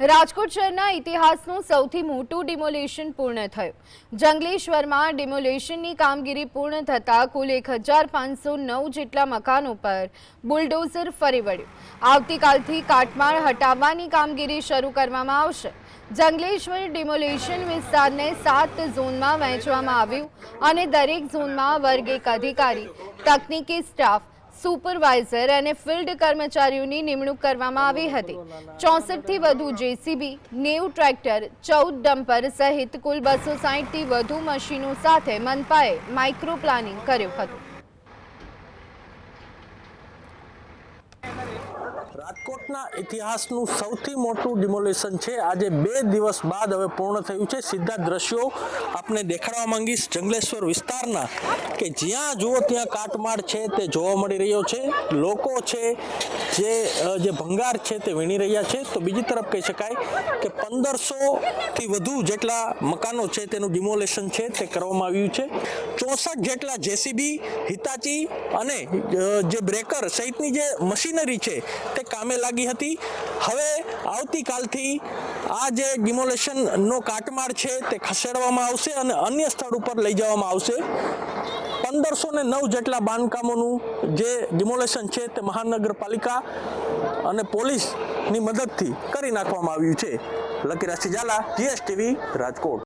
રાજકોટ શહેરના ઇતિહાસનું સૌથી મોટું ડિમોલેશન પૂર્ણ થયું. જંગલેશ્વરમાં ડિમોલેશનની કામગીરી પૂર્ણ થતાં કુલ 1509 જેટલા મકાનો પર બુલડોઝર ફરી વળ્યું. આવતીકાલથી કાટમાળ હટાવવાની કામગીરી શરૂ કરવામાં આવશે. જંગલેશ્વર ડિમોલેશન વિસ્તારને 7 ઝોનમાં વહેંચવામાં આવ્યું અને દરેક ઝોનમાં વર્ગ 1 અધિકારી, તકનીકી સ્ટાફ, સુપરવાઇઝર અને ફિલ્ડ કર્મચારીઓની નિમણૂક કરવામાં આવી હતી. 64 થી વધુ જેસીબી, 90 ટ્રેક્ટર, 14 ડમ્પર સહિત કુલ 260 થી વધુ મશીનો સાથે મનપાએ માઇક્રો પ્લાનિંગ કર્યું હતું. રાજકોટના ઇતિહાસનું સૌથી મોટું ડિમોલેશન છે. આજે 2 દિવસ બાદ હવે પૂર્ણ થયું છે. સીધા દ્રશ્યો આપને દેખાડવા માંગીશ જંગલેશ્વર વિસ્તારના, કે જ્યાં જુઓ ત્યાં કાટમાળ છે તે જોવા મળી રહ્યો છે. લોકો છે જે ભંગાર છે તે વીણી રહ્યા છે. તો બીજી તરફ કહી શકાય કે 1500 થી વધુ જેટલા મકાનો છે તેનું ડિમોલેશન છે તે કરવામાં આવ્યું છે. 64 જેટલા જેસીબી, હિતાચી અને જે બ્રેકર સહિતની જે મશીનરી છે તે કામે લાગી હતી. હવે આવતીકાલથી આ જે ડિમોલેશનનો કાટમાળ છે તે ખસેડવામાં આવશે અને અન્ય સ્થળ ઉપર લઈ જવામાં આવશે. 1509 જેટલા બાંધકામોનું જે ડિમોલેશન છે તે મહાનગરપાલિકા અને પોલીસની મદદથી કરી નાખવામાં આવ્યું છે. લકીરાજ ઝાલા, GSTV, રાજકોટ.